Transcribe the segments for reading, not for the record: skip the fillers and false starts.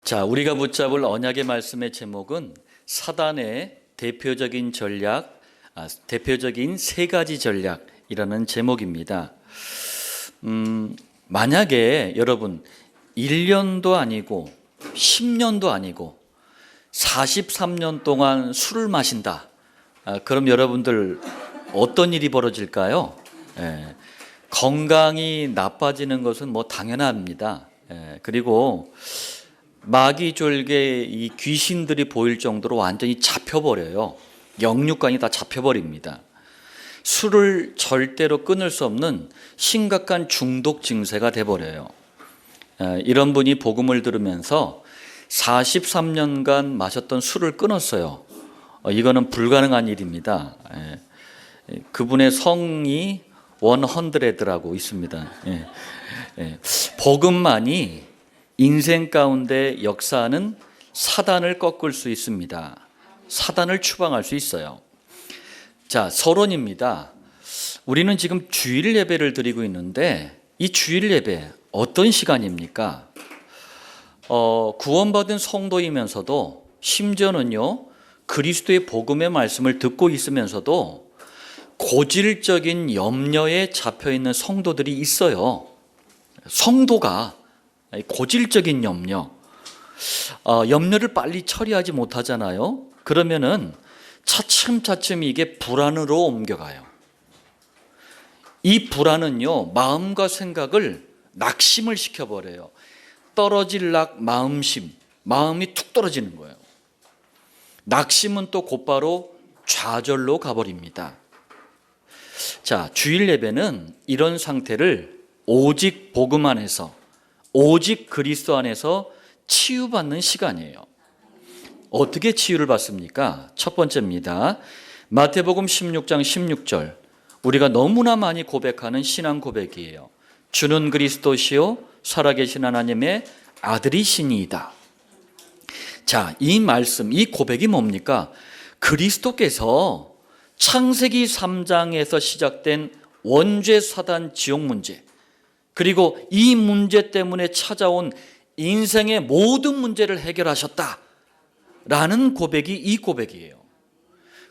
자, 우리가 붙잡을 언약의 말씀의 제목은 사단의 대표적인 전략, 대표적인 세 가지 전략이라는 제목입니다. 만약에 여러분 1년도 아니고 10년도 아니고 43년 동안 술을 마신다. 그럼 여러분들 어떤 일이 벌어질까요? 건강이 나빠지는 것은 뭐 당연합니다. 그리고 마귀졸개 이 귀신들이 보일 정도로 완전히 잡혀버려요. 영육간이 다 잡혀버립니다. 술을 절대로 끊을 수 없는 심각한 중독 증세가 돼버려요. 이런 분이 복음을 들으면서 43년간 마셨던 술을 끊었어요. 이거는 불가능한 일입니다. 그분의 성이 100라고 있습니다. 복음만이 인생 가운데 역사하는 사단을 꺾을 수 있습니다. 사단을 추방할 수 있어요. 자, 서론입니다. 우리는 지금 주일 예배를 드리고 있는데 이 주일 예배 어떤 시간입니까? 구원받은 성도이면서도 심지어는요 그리스도의 복음의 말씀을 듣고 있으면서도 고질적인 염려에 잡혀있는 성도들이 있어요. 성도가 고질적인 염려를 빨리 처리하지 못하잖아요. 그러면은 차츰차츰 이게 불안으로 옮겨가요. 이 불안은요 마음과 생각을 낙심을 시켜버려요. 떨어질 마음심, 마음이 툭 떨어지는 거예요. 낙심은 또 곧바로 좌절로 가버립니다. 자, 주일 예배는 이런 상태를 오직 복음 안에서, 오직 그리스도 안에서 치유받는 시간이에요. 어떻게 치유를 받습니까? 첫 번째입니다. 마태복음 16장 16절, 우리가 너무나 많이 고백하는 신앙 고백이에요. 주는 그리스도시요 살아계신 하나님의 아들이시니이다. 자, 이 말씀, 이 고백이 뭡니까? 그리스도께서 창세기 3장에서 시작된 원죄 사단 지옥 문제, 그리고 이 문제 때문에 찾아온 인생의 모든 문제를 해결하셨다라는 고백이 이 고백이에요.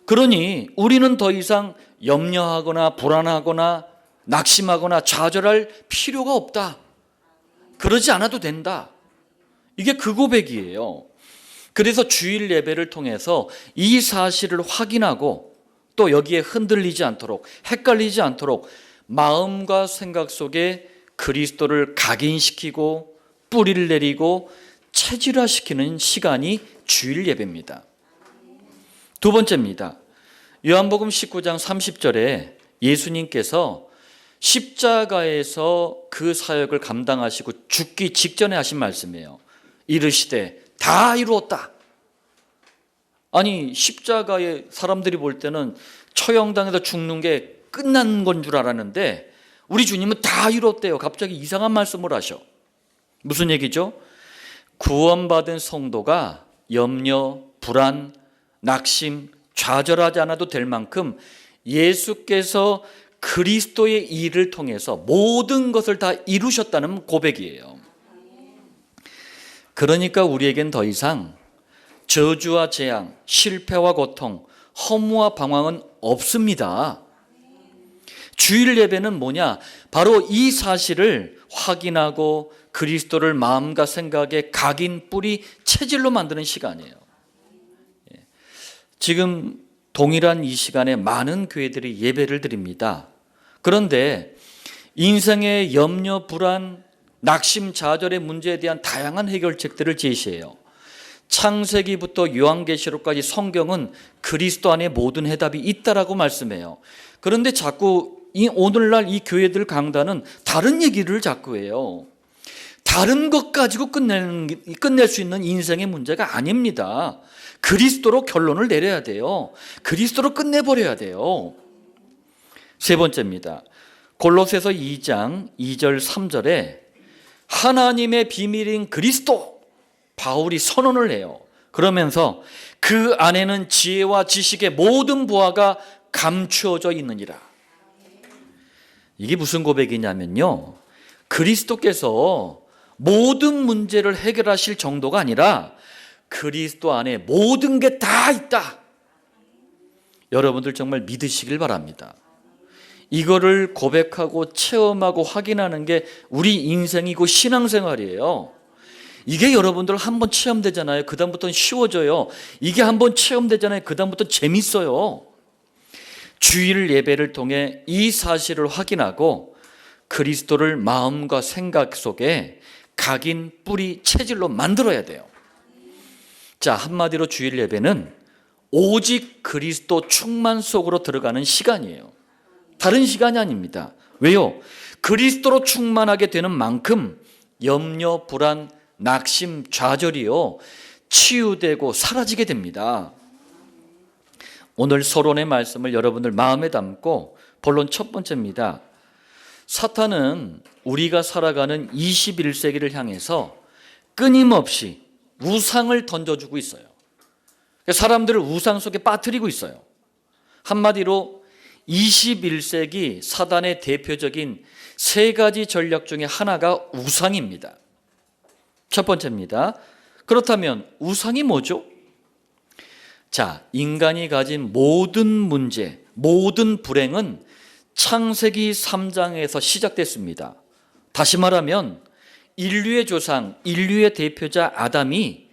그러니 우리는 더 이상 염려하거나 불안하거나 낙심하거나 좌절할 필요가 없다. 그러지 않아도 된다. 이게 그 고백이에요. 그래서 주일 예배를 통해서 이 사실을 확인하고 또 여기에 흔들리지 않도록, 헷갈리지 않도록 마음과 생각 속에 그리스도를 각인시키고 뿌리를 내리고 체질화시키는 시간이 주일 예배입니다. 두 번째입니다. 요한복음 19장 30절에 예수님께서 십자가에서 그 사역을 감당하시고 죽기 직전에 하신 말씀이에요. 이르시되 다 이루었다. 아니, 십자가에 사람들이 볼 때는 처형당해서 죽는 게 끝난 건 줄 알았는데 우리 주님은 다 이뤘대요. 갑자기 이상한 말씀을 하셔. 무슨 얘기죠? 구원받은 성도가 염려, 불안, 낙심, 좌절하지 않아도 될 만큼 예수께서 그리스도의 일을 통해서 모든 것을 다 이루셨다는 고백이에요. 그러니까 우리에겐 더 이상 저주와 재앙, 실패와 고통, 허무와 방황은 없습니다. 주일 예배는 뭐냐? 바로 이 사실을 확인하고 그리스도를 마음과 생각에 각인, 뿌리, 체질로 만드는 시간이에요. 지금 동일한 이 시간에 많은 교회들이 예배를 드립니다. 그런데 인생의 염려, 불안, 낙심, 좌절의 문제에 대한 다양한 해결책들을 제시해요. 창세기부터 요한계시록까지 성경은 그리스도 안에 모든 해답이 있다라고 말씀해요. 그런데 자꾸 오늘날 이 교회들 강단은 다른 얘기를 자꾸 해요. 다른 것 가지고 끝낼 수 있는 인생의 문제가 아닙니다. 그리스도로 결론을 내려야 돼요. 그리스도로 끝내버려야 돼요. 세 번째입니다. 골로새서 2장 2절 3절에 하나님의 비밀인 그리스도, 바울이 선언을 해요. 그러면서 그 안에는 지혜와 지식의 모든 보화가 감추어져 있느니라. 이게 무슨 고백이냐면요, 그리스도께서 모든 문제를 해결하실 정도가 아니라 그리스도 안에 모든 게 다 있다. 여러분들 정말 믿으시길 바랍니다. 이거를 고백하고 체험하고 확인하는 게 우리 인생이고 신앙생활이에요. 이게 여러분들 한번 체험되잖아요. 그 다음부터는 쉬워져요. 이게 한번 체험되잖아요. 그 다음부터 재밌어요. 주일 예배를 통해 이 사실을 확인하고 그리스도를 마음과 생각 속에 각인, 뿌리, 체질로 만들어야 돼요. 자, 한마디로 주일 예배는 오직 그리스도 충만 속으로 들어가는 시간이에요. 다른 시간이 아닙니다. 왜요? 그리스도로 충만하게 되는 만큼 염려, 불안, 낙심, 좌절이요 치유되고 사라지게 됩니다. 오늘 서론의 말씀을 여러분들 마음에 담고 본론 첫 번째입니다. 사탄은 우리가 살아가는 21세기를 향해서 끊임없이 우상을 던져주고 있어요. 사람들을 우상 속에 빠뜨리고 있어요. 한마디로 21세기 사단의 대표적인 세 가지 전략 중에 하나가 우상입니다. 첫 번째입니다. 그렇다면 우상이 뭐죠? 자, 인간이 가진 모든 문제, 모든 불행은 창세기 3장에서 시작됐습니다. 다시 말하면 인류의 조상, 인류의 대표자 아담이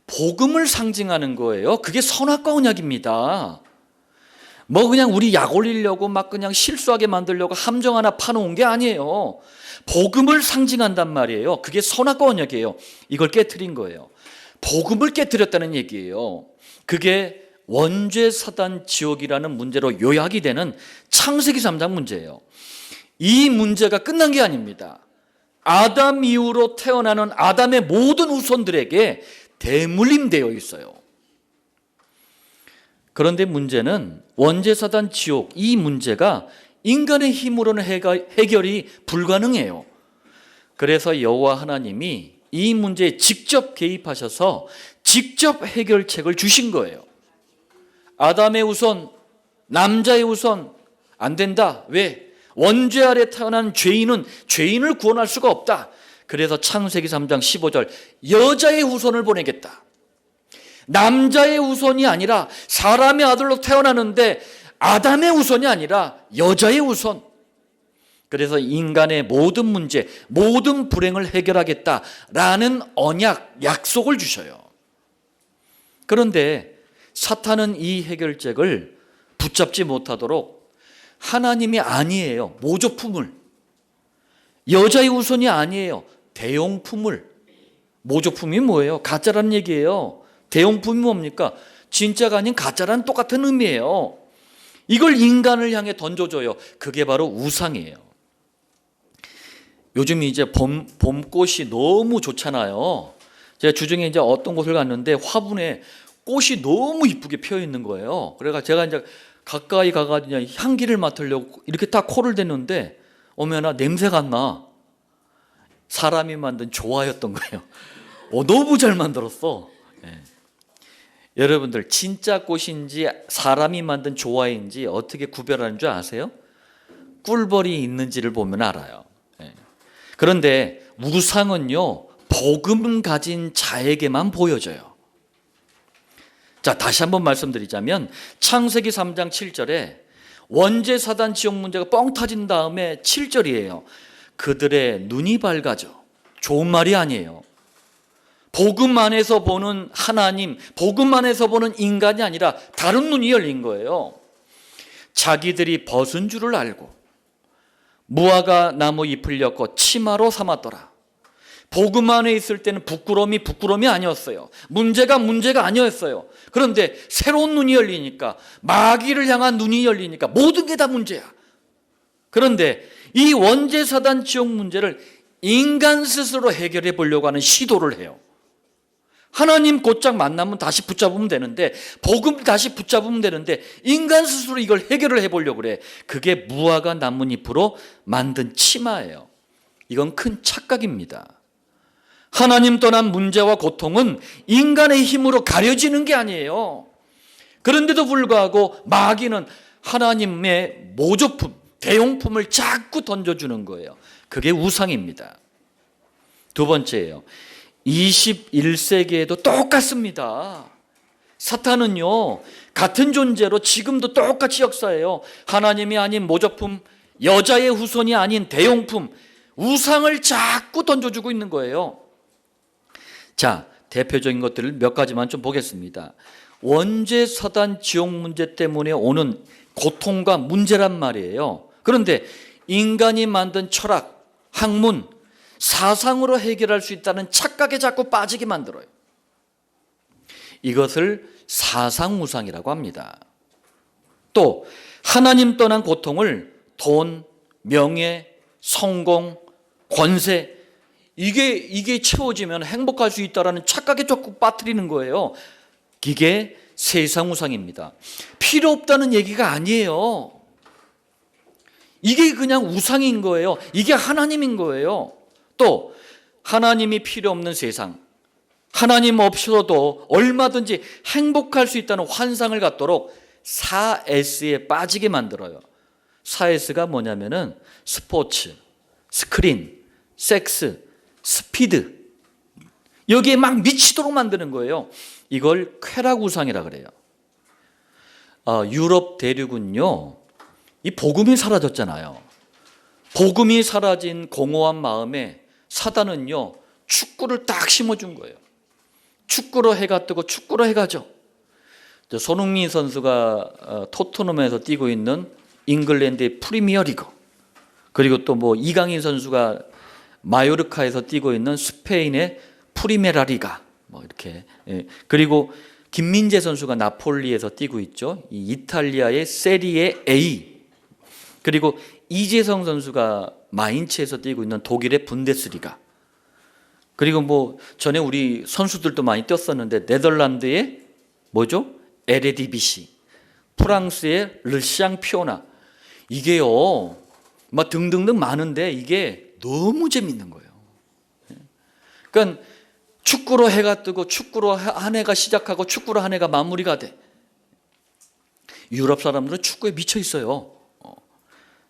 복음을 상징하는 거예요. 그게 선악과 언약입니다. 뭐 그냥 우리 약 올리려고 막 그냥 실수하게 만들려고 함정 하나 파놓은 게 아니에요. 복음을 상징한단 말이에요. 그게 선악과 언약이에요. 이걸 깨트린 거예요. 복음을 깨트렸다는 얘기예요. 그게 원죄 사단 지옥이라는 문제로 요약이 되는 창세기 3장 문제예요. 이 문제가 끝난 게 아닙니다. 아담 이후로 태어나는 아담의 모든 후손들에게 대물림되어 있어요. 그런데 문제는 원죄 사단 지옥, 이 문제가 인간의 힘으로는 해결이 불가능해요. 그래서 여호와 하나님이 이 문제에 직접 개입하셔서 직접 해결책을 주신 거예요. 아담의 후손, 남자의 후손 안 된다. 왜? 원죄 아래 태어난 죄인은 죄인을 구원할 수가 없다. 그래서 창세기 3장 15절 여자의 후손을 보내겠다. 남자의 후손이 아니라 사람의 아들로 태어나는데 아담의 후손이 아니라 여자의 후손. 그래서 인간의 모든 문제, 모든 불행을 해결하겠다라는 언약, 약속을 주셔요. 그런데 사탄은 이 해결책을 붙잡지 못하도록 하나님이 아니에요. 모조품을. 여자의 후손이 아니에요. 대용품을. 모조품이 뭐예요? 가짜라는 얘기예요. 대용품이 뭡니까? 진짜가 아닌 가짜라는 똑같은 의미예요. 이걸 인간을 향해 던져줘요. 그게 바로 우상이에요. 요즘 이제 봄꽃이 너무 좋잖아요. 제가 주중에 이제 어떤 곳을 갔는데 화분에 꽃이 너무 이쁘게 피어 있는 거예요. 그래서 제가 이제 가까이 가가지고 향기를 맡으려고 이렇게 딱 코를 댔는데 어머나 냄새가 안 나. 사람이 만든 조화였던 거예요. 너무 잘 만들었어. 네. 여러분들 진짜 꽃인지 사람이 만든 조화인지 어떻게 구별하는 줄 아세요? 꿀벌이 있는지를 보면 알아요. 네. 그런데 우상은요 복음 가진 자에게만 보여져요. 자, 다시 한번 말씀드리자면 창세기 3장 7절에 원죄 사단 지옥 문제가 뻥 터진 다음에 7절이에요. 그들의 눈이 밝아져. 좋은 말이 아니에요. 복음 안에서 보는 하나님, 복음 안에서 보는 인간이 아니라 다른 눈이 열린 거예요. 자기들이 벗은 줄을 알고 무화과 나무 잎을 엮어 치마로 삼았더라. 복음 안에 있을 때는 부끄러움이 아니었어요. 문제가 아니었어요. 그런데 새로운 눈이 열리니까, 마귀를 향한 눈이 열리니까 모든 게 다 문제야. 그런데 이 원죄 사단 지옥 문제를 인간 스스로 해결해 보려고 하는 시도를 해요. 하나님 곧장 만나면 다시 붙잡으면 되는데, 복음 다시 붙잡으면 되는데 인간 스스로 이걸 해결을 해보려고 그래. 그게 무화과 나뭇잎으로 만든 치마예요. 이건 큰 착각입니다. 하나님 떠난 문제와 고통은 인간의 힘으로 가려지는 게 아니에요. 그런데도 불구하고 마귀는 하나님의 모조품, 대용품을 자꾸 던져주는 거예요. 그게 우상입니다. 두 번째예요. 21세기에도 똑같습니다. 사탄은요, 같은 존재로 지금도 똑같이 역사해요. 하나님이 아닌 모조품, 여자의 후손이 아닌 대용품, 우상을 자꾸 던져주고 있는 거예요. 자, 대표적인 것들을 몇 가지만 좀 보겠습니다. 원죄 사단 지옥 문제 때문에 오는 고통과 문제란 말이에요. 그런데 인간이 만든 철학, 학문, 사상으로 해결할 수 있다는 착각에 자꾸 빠지게 만들어요. 이것을 사상우상이라고 합니다. 또 하나님 떠난 고통을 돈, 명예, 성공, 권세, 이게 채워지면 행복할 수 있다는 착각에 자꾸 빠뜨리는 거예요. 이게 세상우상입니다. 필요 없다는 얘기가 아니에요. 이게 그냥 우상인 거예요. 이게 하나님인 거예요. 또 하나님이 필요 없는 세상, 하나님 없어도 얼마든지 행복할 수 있다는 환상을 갖도록 4S에 빠지게 만들어요. 4S가 뭐냐면은 스포츠, 스크린, 섹스, 스피드, 여기에 막 미치도록 만드는 거예요. 이걸 쾌락우상이라 그래요. 유럽 대륙은요, 이 복음이 사라졌잖아요. 복음이 사라진 공허한 마음에 사단은요, 축구를 딱 심어준 거예요. 축구로 해가 뜨고 축구로 해가 져. 손흥민 선수가 토트넘에서 뛰고 있는 잉글랜드의 프리미어리그, 그리고 또 뭐 이강인 선수가 마요르카에서 뛰고 있는 스페인의 프리메라리가, 뭐 이렇게. 그리고 김민재 선수가 나폴리에서 뛰고 있죠. 이 이탈리아의 세리에 A. 그리고 이재성 선수가 마인츠에서 뛰고 있는 독일의 분데스리가. 그리고 뭐 전에 우리 선수들도 많이 뛰었었는데 네덜란드의 뭐죠? 에레디비시, 프랑스의 르샹 피오나. 이게요, 막 등등등 많은데 이게 너무 재밌는 거예요. 그러니까 축구로 해가 뜨고 축구로 한 해가 시작하고 축구로 한 해가 마무리가 돼. 유럽 사람들은 축구에 미쳐 있어요.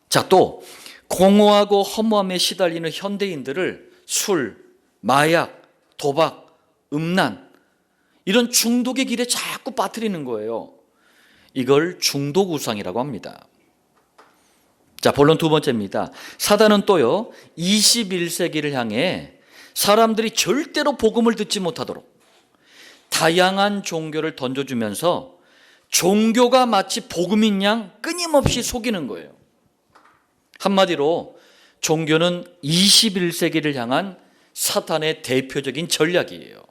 자, 또 공허하고 허무함에 시달리는 현대인들을 술, 마약, 도박, 음란, 이런 중독의 길에 자꾸 빠뜨리는 거예요. 이걸 중독우상이라고 합니다. 자, 본론 두 번째입니다. 사단은 또요, 21세기를 향해 사람들이 절대로 복음을 듣지 못하도록 다양한 종교를 던져주면서 종교가 마치 복음인 양 끊임없이 속이는 거예요. 한마디로 종교는 21세기를 향한 사탄의 대표적인 전략이에요.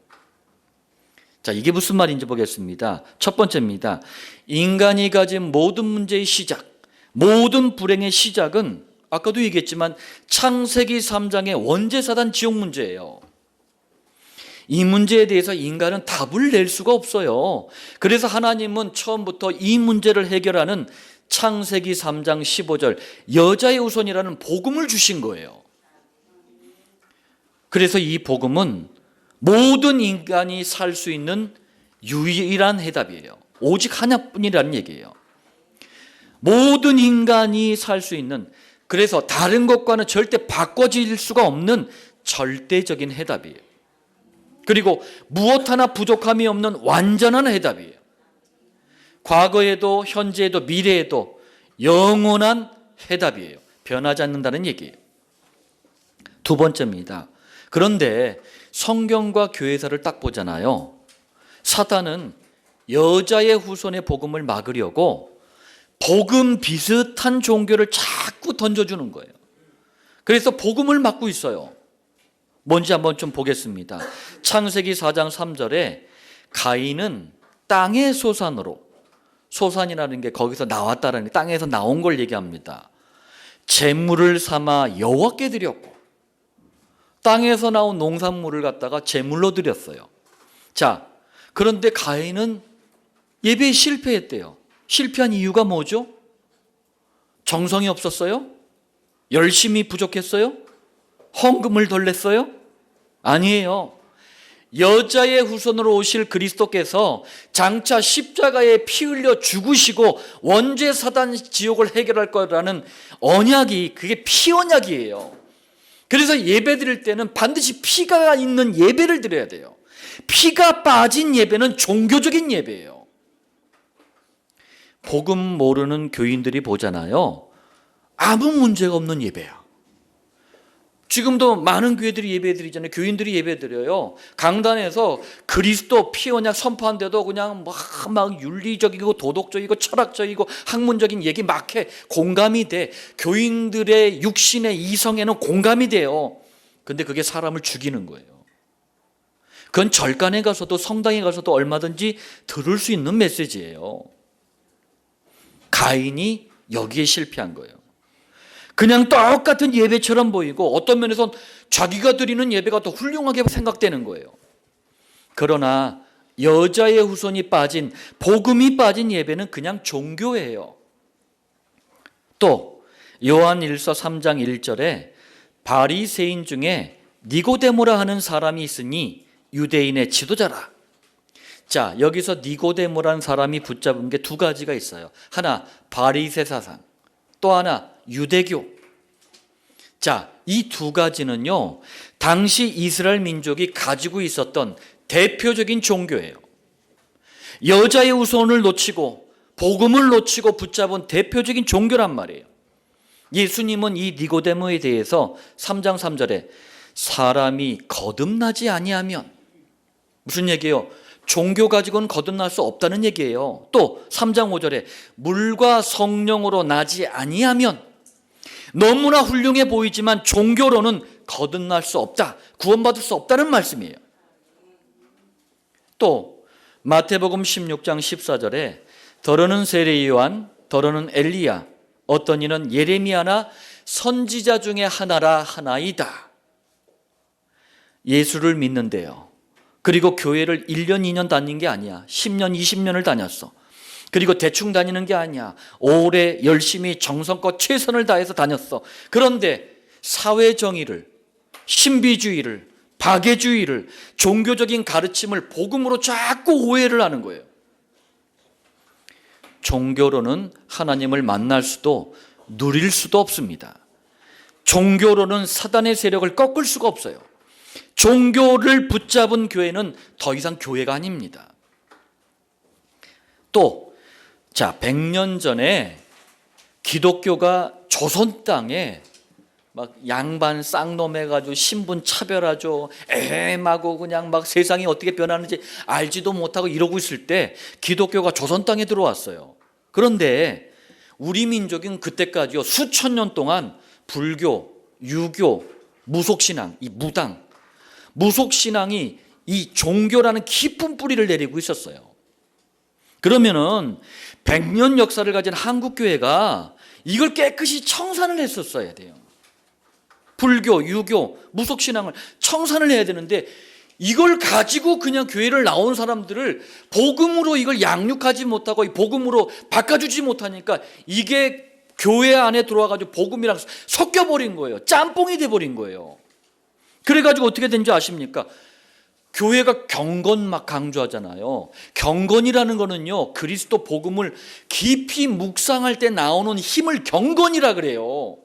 자, 이게 무슨 말인지 보겠습니다. 첫 번째입니다. 인간이 가진 모든 문제의 시작, 모든 불행의 시작은 아까도 얘기했지만 창세기 3장의 원죄사단 지옥 문제예요. 이 문제에 대해서 인간은 답을 낼 수가 없어요. 그래서 하나님은 처음부터 이 문제를 해결하는 창세기 3장 15절 여자의 후손이라는 복음을 주신 거예요. 그래서 이 복음은 모든 인간이 살 수 있는 유일한 해답이에요. 오직 하나뿐이라는 얘기예요. 모든 인간이 살 수 있는, 그래서 다른 것과는 절대 바꿔질 수가 없는 절대적인 해답이에요. 그리고 무엇 하나 부족함이 없는 완전한 해답이에요. 과거에도 현재에도 미래에도 영원한 해답이에요. 변하지 않는다는 얘기예요. 두 번째입니다. 그런데 성경과 교회사를 딱 보잖아요. 사단은 여자의 후손의 복음을 막으려고 복음 비슷한 종교를 자꾸 던져주는 거예요. 그래서 복음을 막고 있어요. 뭔지 한번 좀 보겠습니다. 창세기 4장 3절에 가인은 땅의 소산으로, 소산이라는 게 거기서 나왔다라는 게 땅에서 나온 걸 얘기합니다. 제물을 삼아 여호와께 드렸고, 땅에서 나온 농산물을 갖다가 제물로 드렸어요. 자, 그런데 가인은 예배에 실패했대요. 실패한 이유가 뭐죠? 정성이 없었어요? 열심히 부족했어요? 헌금을 덜 냈어요? 아니에요. 여자의 후손으로 오실 그리스도께서 장차 십자가에 피 흘려 죽으시고 원죄 사단 지옥을 해결할 거라는 언약이, 그게 피 언약이에요. 그래서 예배 드릴 때는 반드시 피가 있는 예배를 드려야 돼요. 피가 빠진 예배는 종교적인 예배예요. 복음 모르는 교인들이 보잖아요. 아무 문제가 없는 예배야. 지금도 많은 교회들이 예배드리잖아요. 교인들이 예배드려요. 강단에서 그리스도 피 언약 선포한데도 그냥 막 윤리적이고 도덕적이고 철학적이고 학문적인 얘기 막 해. 공감이 돼. 교인들의 육신의 이성에는 공감이 돼요. 근데 그게 사람을 죽이는 거예요. 그건 절간에 가서도 성당에 가서도 얼마든지 들을 수 있는 메시지예요. 가인이 여기에 실패한 거예요. 그냥 똑같은 예배처럼 보이고 어떤 면에선 자기가 드리는 예배가 더 훌륭하게 생각되는 거예요. 그러나 여자의 후손이 빠진, 복음이 빠진 예배는 그냥 종교예요. 또 요한 1서 3장 1절에 바리새인 중에 니고데모라 하는 사람이 있으니 유대인의 지도자라. 자, 여기서 니고데모라는 사람이 붙잡은 게 두 가지가 있어요. 하나 바리새 사상, 또 하나 유대교. 자, 이 두 가지는요, 당시 이스라엘 민족이 가지고 있었던 대표적인 종교예요. 여자의 후손을 놓치고 복음을 놓치고 붙잡은 대표적인 종교란 말이에요. 예수님은 이 니고데모에 대해서 3장 3절에 사람이 거듭나지 아니하면, 무슨 얘기예요? 종교 가지고는 거듭날 수 없다는 얘기예요. 또 3장 5절에 물과 성령으로 나지 아니하면, 너무나 훌륭해 보이지만 종교로는 거듭날 수 없다, 구원받을 수 없다는 말씀이에요. 또 마태복음 16장 14절에 더러는 세례 요한, 더러는 엘리야, 어떤 이는 예레미야나 선지자 중에 하나라 하나이다. 예수를 믿는데요, 그리고 교회를 1년 2년 다닌 게 아니야. 10년 20년을 다녔어. 그리고 대충 다니는 게 아니야. 오래 열심히 정성껏 최선을 다해서 다녔어. 그런데 사회 정의를, 신비주의를, 박애주의를, 종교적인 가르침을 복음으로 자꾸 오해를 하는 거예요. 종교로는 하나님을 만날 수도 누릴 수도 없습니다. 종교로는 사단의 세력을 꺾을 수가 없어요. 종교를 붙잡은 교회는 더 이상 교회가 아닙니다. 또, 자, 100년 전에 기독교가 조선 땅에 막 양반 쌍놈 해가지고 신분 차별하죠, 애매하고 그냥 막 세상이 어떻게 변하는지 알지도 못하고 이러고 있을 때 기독교가 조선 땅에 들어왔어요. 그런데 우리 민족은 그때까지요, 수천 년 동안 불교, 유교, 무속신앙, 이 무속신앙이 이 종교라는 깊은 뿌리를 내리고 있었어요. 그러면은 100년 역사를 가진 한국교회가 이걸 깨끗이 청산을 했었어야 돼요. 불교, 유교, 무속신앙을 청산을 해야 되는데 이걸 가지고 그냥 교회를 나온 사람들을 복음으로 이걸 양육하지 못하고 복음으로 바꿔주지 못하니까 이게 교회 안에 들어와가지고 복음이랑 섞여버린 거예요. 짬뽕이 돼버린 거예요. 그래가지고 어떻게 된지 아십니까? 교회가 경건 막 강조하잖아요. 경건이라는 거는요, 그리스도 복음을 깊이 묵상할 때 나오는 힘을 경건이라 그래요.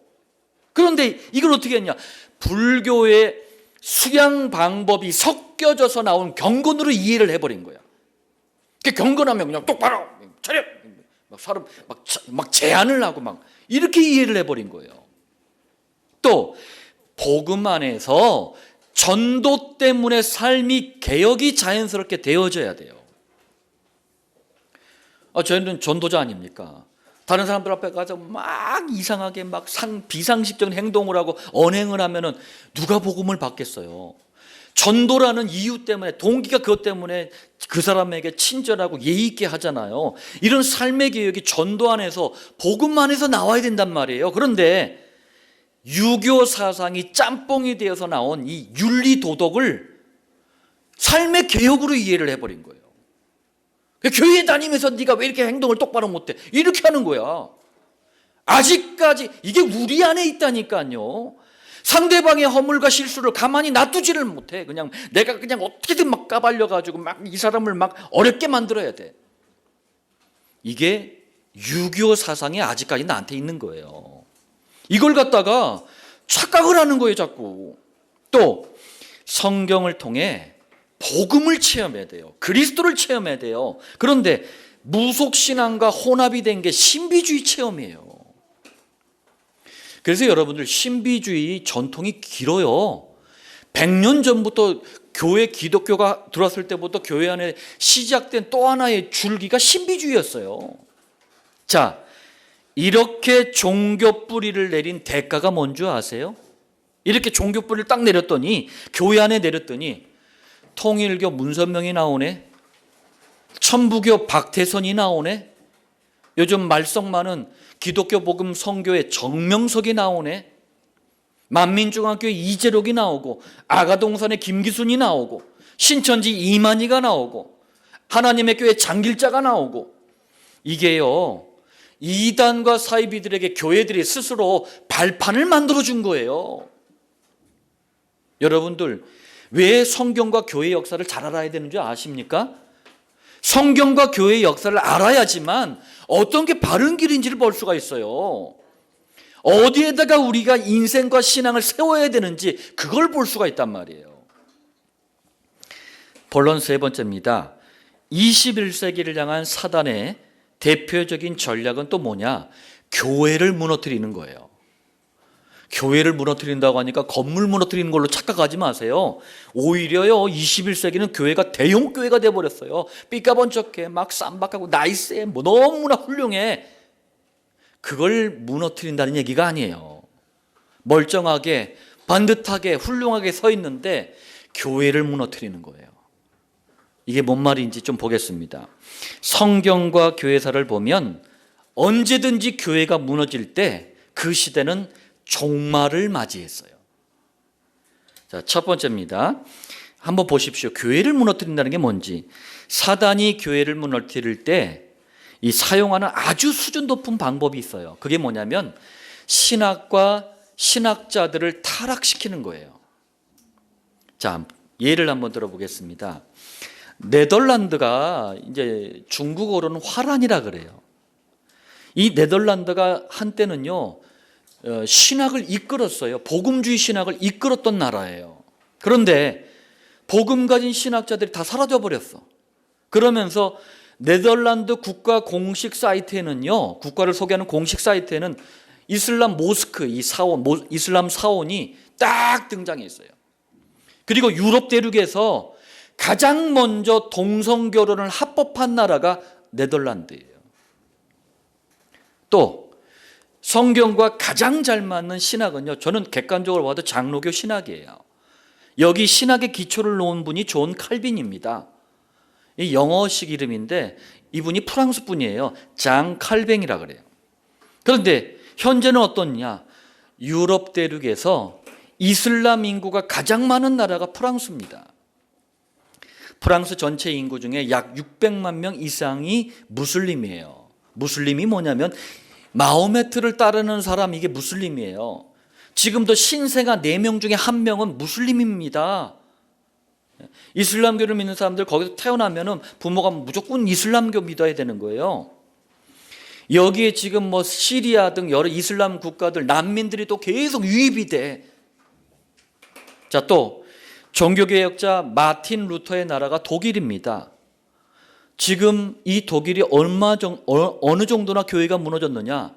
그런데 이걸 어떻게 했냐? 불교의 수양 방법이 섞여져서 나온 경건으로 이해를 해버린 거야. 경건하면 그냥 똑바로 차려, 막 사람 막 제안을 하고 막 이렇게 이해를 해버린 거예요. 또 복음 안에서 전도 때문에 삶이 개혁이 자연스럽게 되어져야 돼요. 저희는 전도자 아닙니까? 다른 사람들 앞에 가서 막 이상하게 막 비상식적인 행동을 하고 언행을 하면은 누가 복음을 받겠어요? 전도라는 이유 때문에, 동기가 그것 때문에 그 사람에게 친절하고 예의 있게 하잖아요. 이런 삶의 개혁이 전도 안에서, 복음 안에서 나와야 된단 말이에요. 그런데 유교 사상이 짬뽕이 되어서 나온 이 윤리 도덕을 삶의 개혁으로 이해를 해버린 거예요. 교회 다니면서 네가 왜 이렇게 행동을 똑바로 못해? 이렇게 하는 거야. 아직까지 이게 우리 안에 있다니까요. 상대방의 허물과 실수를 가만히 놔두지를 못해. 그냥 내가 그냥 어떻게든 막 까발려가지고 막 이 사람을 막 어렵게 만들어야 돼. 이게 유교 사상이 아직까지 나한테 있는 거예요. 이걸 갖다가 착각을 하는 거예요, 자꾸. 또 성경을 통해 복음을 체험해야 돼요. 그리스도를 체험해야 돼요. 그런데 무속신앙과 혼합이 된 게 신비주의 체험이에요. 그래서 여러분들 신비주의 전통이 길어요. 100년 전부터 교회 기독교가 들어왔을 때부터 교회 안에 시작된 또 하나의 줄기가 신비주의였어요. 자, 이렇게 종교 뿌리를 내린 대가가 뭔지 아세요? 이렇게 종교 뿌리를 딱 내렸더니, 교회 안에 내렸더니 통일교 문선명이 나오네, 천부교 박태선이 나오네, 요즘 말썽 많은 기독교 복음 선교회 정명석이 나오네, 만민중앙교회 이재록이 나오고, 아가동산의 김기순이 나오고, 신천지 이만희가 나오고, 하나님의 교회 장길자가 나오고, 이게요 이단과 사이비들에게 교회들이 스스로 발판을 만들어준 거예요. 여러분들 왜 성경과 교회 역사를 잘 알아야 되는 줄 아십니까? 성경과 교회의 역사를 알아야지만 어떤 게 바른 길인지를 볼 수가 있어요. 어디에다가 우리가 인생과 신앙을 세워야 되는지 그걸 볼 수가 있단 말이에요. 본론 세 번째입니다. 21세기를 향한 사단의 대표적인 전략은 또 뭐냐? 교회를 무너뜨리는 거예요. 교회를 무너뜨린다고 하니까 건물 무너뜨리는 걸로 착각하지 마세요. 오히려요 21세기는 교회가 대형 교회가 돼버렸어요. 삐까번쩍해, 막 쌈박하고 나이스해, 뭐 너무나 훌륭해. 그걸 무너뜨린다는 얘기가 아니에요. 멀쩡하게 반듯하게 훌륭하게 서 있는데 교회를 무너뜨리는 거예요. 이게 뭔 말인지 좀 보겠습니다. 성경과 교회사를 보면 언제든지 교회가 무너질 때 그 시대는 종말을 맞이했어요. 자, 첫 번째입니다. 한번 보십시오. 교회를 무너뜨린다는 게 뭔지. 사단이 교회를 무너뜨릴 때 이 사용하는 아주 수준 높은 방법이 있어요. 그게 뭐냐면 신학과 신학자들을 타락시키는 거예요. 자, 예를 한번 들어보겠습니다. 네덜란드가 이제 중국어로는 화란이라 그래요. 이 네덜란드가 한때는요 신학을 이끌었어요. 복음주의 신학을 이끌었던 나라예요. 그런데 복음 가진 신학자들이 다 사라져 버렸어. 그러면서 네덜란드 국가 공식 사이트에는요, 국가를 소개하는 공식 사이트에는 이슬람 모스크, 이 사원, 이슬람 사원이 딱 등장해 있어요. 그리고 유럽 대륙에서 가장 먼저 동성결혼을 합법한 나라가 네덜란드예요. 또 성경과 가장 잘 맞는 신학은요, 저는 객관적으로 봐도 장로교 신학이에요. 여기 신학의 기초를 놓은 분이 존 칼빈입니다. 이 영어식 이름인데 이분이 프랑스 분이에요. 장 칼뱅이라 그래요. 그런데 현재는 어떻냐? 유럽 대륙에서 이슬람 인구가 가장 많은 나라가 프랑스입니다. 프랑스 전체 인구 중에 약 600만 명 이상이 무슬림이에요. 무슬림이 뭐냐면 마호메트를 따르는 사람, 이게 무슬림이에요. 지금도 신생아 4명 중에 1명은 무슬림입니다. 이슬람교를 믿는 사람들 거기서 태어나면은 부모가 무조건 이슬람교 믿어야 되는 거예요. 여기에 지금 뭐 시리아 등 여러 이슬람 국가들 난민들이 또 계속 유입이 돼. 자, 또 종교개혁자 마틴 루터의 나라가 독일입니다. 지금 이 독일이 어느 정도나 교회가 무너졌느냐?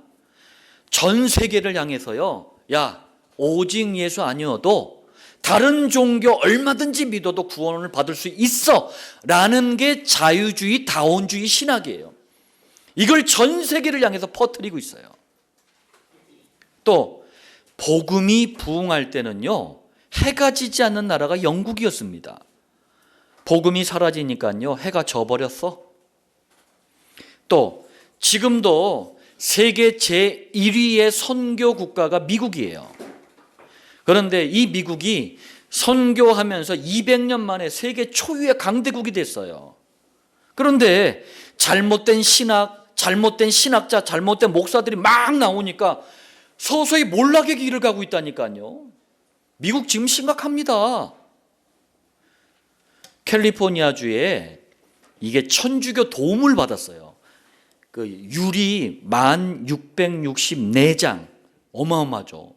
전 세계를 향해서요, 야, 오직 예수 아니어도 다른 종교 얼마든지 믿어도 구원을 받을 수 있어 라는 게 자유주의 다원주의 신학이에요. 이걸 전 세계를 향해서 퍼뜨리고 있어요. 또 복음이 부흥할 때는요, 해가 지지 않는 나라가 영국이었습니다. 복음이 사라지니까요, 해가 져버렸어. 또 지금도 세계 제1위의 선교 국가가 미국이에요. 그런데 이 미국이 선교하면서 200년 만에 세계 초유의 강대국이 됐어요. 그런데 잘못된 신학, 잘못된 신학자, 잘못된 목사들이 막 나오니까 서서히 몰락의 길을 가고 있다니까요. 미국 지금 심각합니다. 캘리포니아주에 이게 천주교 도움을 받았어요. 그 유리 1664장, 어마어마하죠.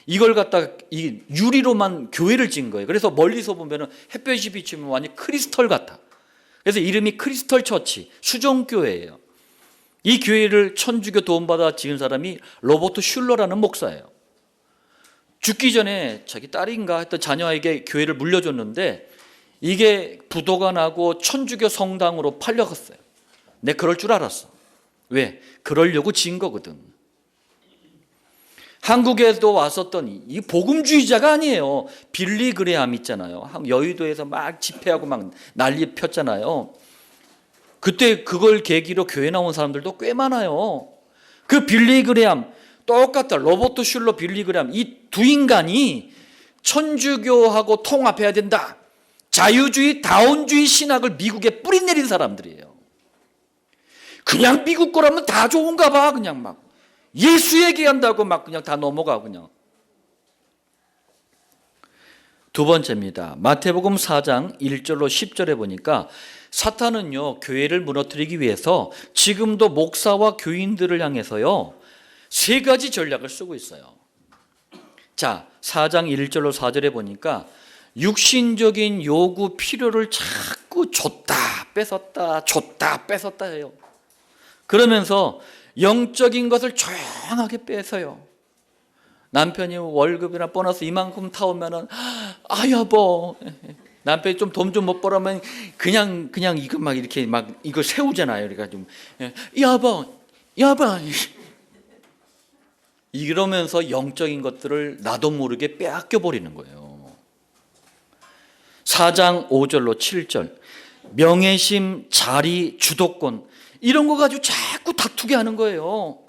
이걸 갖다가 이 유리로만 교회를 지은 거예요. 그래서 멀리서 보면은 햇볕이 비치면 완전 크리스털 같아. 그래서 이름이 크리스털 처치, 수정교회예요. 이 교회를 천주교 도움받아 지은 사람이 로버트 슐러라는 목사예요. 죽기 전에 자기 딸인가 했던 자녀에게 교회를 물려줬는데 이게 부도가 나고 천주교 성당으로 팔려갔어요. 내 그럴 줄 알았어. 왜? 그러려고 지은 거거든. 한국에도 왔었던 이 복음주의자가 아니에요. 빌리 그레함 있잖아요. 여의도에서 막 집회하고 막 난리 폈잖아요. 그때 그걸 계기로 교회 나온 사람들도 꽤 많아요. 그 빌리 그레함 똑같다. 로버트 슐러, 빌리 그레함 이 두 인간이 천주교하고 통합해야 된다. 자유주의, 다원주의 신학을 미국에 뿌리내린 사람들이에요. 그냥 미국 거라면 다 좋은가 봐. 그냥 막 예수 얘기한다고 막 그냥 다 넘어가 그냥. 두 번째입니다. 마태복음 4장 1절로 10절에 보니까 사탄은요 교회를 무너뜨리기 위해서 지금도 목사와 교인들을 향해서요 세 가지 전략을 쓰고 있어요. 자, 4장 1절로 4절에 보니까 육신적인 요구 필요를 자꾸 줬다 뺏었다 줬다 뺏었다 해요. 그러면서 영적인 것을 조용하게 뺏어요. 남편이 월급이나 보너스 이만큼 타오면은 아 여보, 남편이 좀 돈 좀 못 벌으면 그냥 이거 막 이렇게 막 이거 세우잖아요. 그러니까 좀 여보 이러면서 영적인 것들을 나도 모르게 빼앗겨 버리는 거예요. 4장 5절로 7절 명예심, 자리, 주도권 이런 거 가지고 자꾸 다투게 하는 거예요.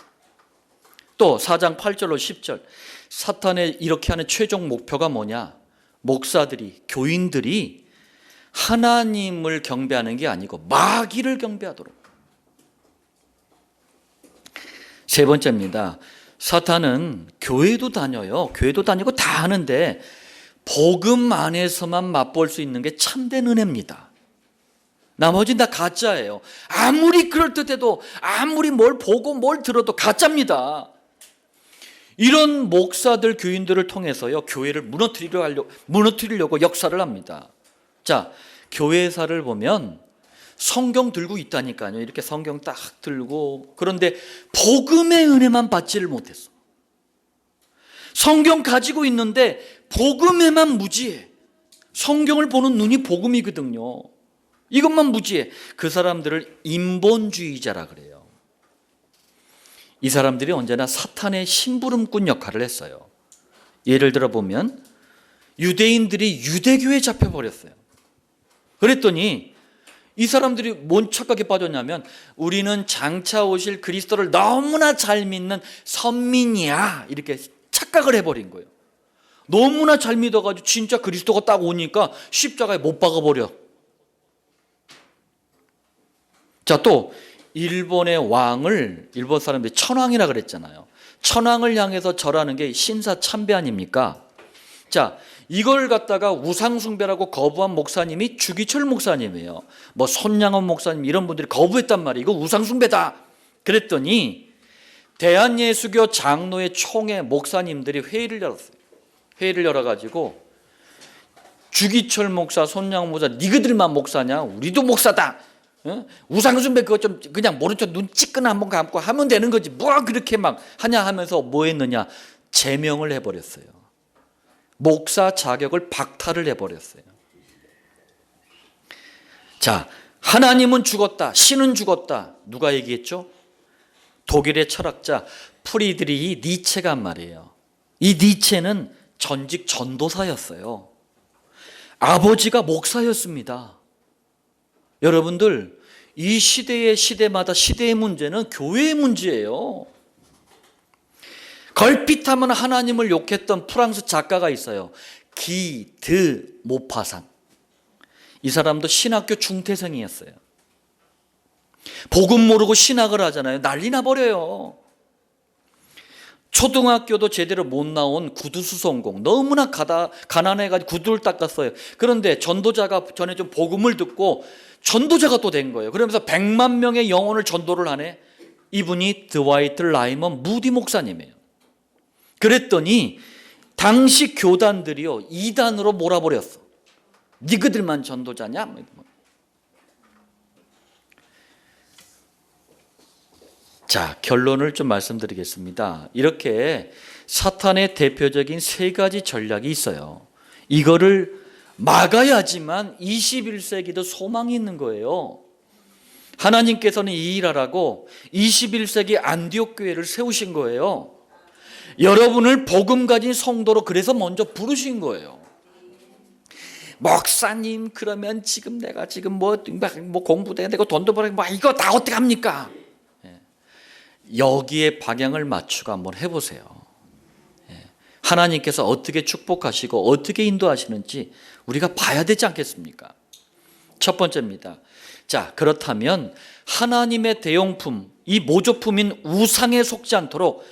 또 4장 8절로 10절 사탄의 이렇게 하는 최종 목표가 뭐냐? 목사들이, 교인들이 하나님을 경배하는 게 아니고 마귀를 경배하도록. 세 번째입니다. 사탄은 교회도 다녀요. 교회도 다니고 다 하는데 복음 안에서만 맛볼 수 있는 게 참된 은혜입니다. 나머지는 다 가짜예요. 아무리 그럴듯해도 아무리 뭘 보고 뭘 들어도 가짜입니다. 이런 목사들, 교인들을 통해서요 교회를 무너뜨리려고 역사를 합니다. 자, 교회사를 보면 성경 들고 있다니까요. 이렇게 성경 딱 들고 그런데 복음의 은혜만 받지를 못했어. 성경 가지고 있는데 복음에만 무지해. 성경을 보는 눈이 복음이거든요. 이것만 무지해. 그 사람들을 인본주의자라 그래요. 이 사람들이 언제나 사탄의 심부름꾼 역할을 했어요. 예를 들어 보면 유대인들이 유대교에 잡혀버렸어요. 그랬더니 이 사람들이 뭔 착각에 빠졌냐면 우리는 장차 오실 그리스도를 너무나 잘 믿는 선민이야 이렇게 착각을 해버린 거예요. 너무나 잘 믿어가지고 진짜 그리스도가 딱 오니까 십자가에 못 박아버려. 자, 또 일본의 왕을 일본 사람들이 천황이라 그랬잖아요. 천황을 향해서 절하는 게 신사 참배 아닙니까? 자, 이걸 갖다가 우상숭배라고 거부한 목사님이 주기철 목사님이에요. 뭐 손양원 목사님 이런 분들이 거부했단 말이에요. 이거 우상숭배다. 그랬더니 대한예수교 장로회 총회 목사님들이 회의를 열었어요. 회의를 열어가지고 주기철 목사, 손양원 목사, 니그들만 목사냐? 우리도 목사다. 우상숭배 그거 좀 그냥 모른 척 눈 찌끈 한번 감고 하면 되는 거지. 뭐가 그렇게 막 하냐 하면서 뭐 했느냐? 제명을 해버렸어요. 목사 자격을 박탈을 해버렸어요. 자, 하나님은 죽었다. 신은 죽었다. 누가 얘기했죠? 독일의 철학자 프리드리히 니체가 한 말이에요. 이 니체는 전직 전도사였어요. 아버지가 목사였습니다. 여러분들, 이 시대마다 시대의 문제는 교회의 문제예요. 걸핏하면 하나님을 욕했던 프랑스 작가가 있어요. 기 드 모파상. 이 사람도 신학교 중퇴생이었어요. 복음 모르고 신학을 하잖아요. 난리 나버려요. 초등학교도 제대로 못 나온 구두수선공. 너무나 가난해가지고 구두를 닦았어요. 그런데 전도자가 전에 좀 복음을 듣고 전도자가 또 된 거예요. 그러면서 100만 명의 영혼을 전도를 하네. 이분이 드와이트 라이먼 무디 목사님이에요. 그랬더니 당시 교단들이요, 이단으로 몰아버렸어. 니그들만 전도자냐? 자, 결론을 좀 말씀드리겠습니다. 이렇게 사탄의 대표적인 세 가지 전략이 있어요. 이거를 막아야지만 21세기도 소망이 있는 거예요. 하나님께서는 이 일하라고 21세기 안디옥 교회를 세우신 거예요. 여러분을 복음 가진 성도로 그래서 먼저 부르신 거예요. 목사님, 그러면 지금 내가 지금 뭐 공부도 해야 되고 돈도 벌어야 되고 이거 다 어떻게 합니까? 여기에 방향을 맞추고 한번 해보세요. 하나님께서 어떻게 축복하시고 어떻게 인도하시는지 우리가 봐야 되지 않겠습니까? 첫 번째입니다. 자, 그렇다면 하나님의 대용품, 이 모조품인 우상에 속지 않도록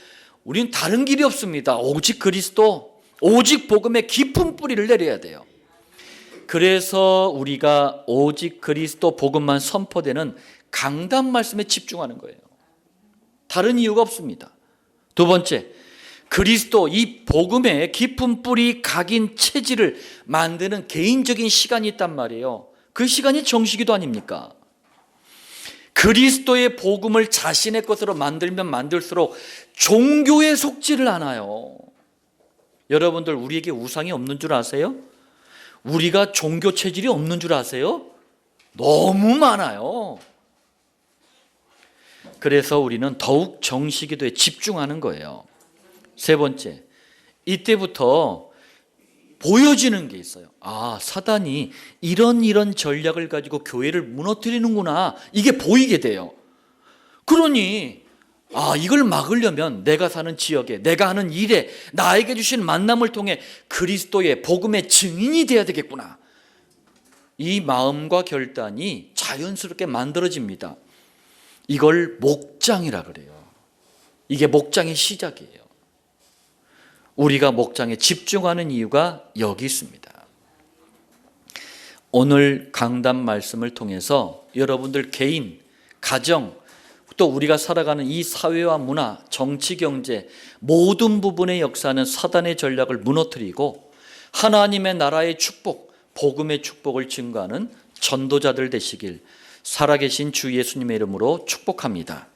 우리는 다른 길이 없습니다. 오직 그리스도, 오직 복음의 깊은 뿌리를 내려야 돼요. 그래서 우리가 오직 그리스도 복음만 선포되는 강단 말씀에 집중하는 거예요. 다른 이유가 없습니다. 두 번째, 그리스도 이 복음의 깊은 뿌리 각인 체질을 만드는 개인적인 시간이 있단 말이에요. 그 시간이 정식기도 아닙니까? 그리스도의 복음을 자신의 것으로 만들면 만들수록 종교에 속지를 않아요. 여러분들, 우리에게 우상이 없는 줄 아세요? 우리가 종교 체질이 없는 줄 아세요? 너무 많아요. 그래서 우리는 더욱 정식기도에 집중하는 거예요. 세 번째, 이때부터 보여지는 게 있어요. 아, 사단이 이런 전략을 가지고 교회를 무너뜨리는구나. 이게 보이게 돼요. 그러니 이걸 막으려면 내가 사는 지역에, 내가 하는 일에, 나에게 주신 만남을 통해 그리스도의 복음의 증인이 돼야 되겠구나. 이 마음과 결단이 자연스럽게 만들어집니다. 이걸 목장이라 그래요. 이게 목장의 시작이에요. 우리가 목장에 집중하는 이유가 여기 있습니다. 오늘 강단 말씀을 통해서 여러분들 개인, 가정, 또 우리가 살아가는 이 사회와 문화, 정치, 경제 모든 부분에 역사하는 사단의 전략을 무너뜨리고 하나님의 나라의 축복, 복음의 축복을 증거하는 전도자들 되시길 살아계신 주 예수님의 이름으로 축복합니다.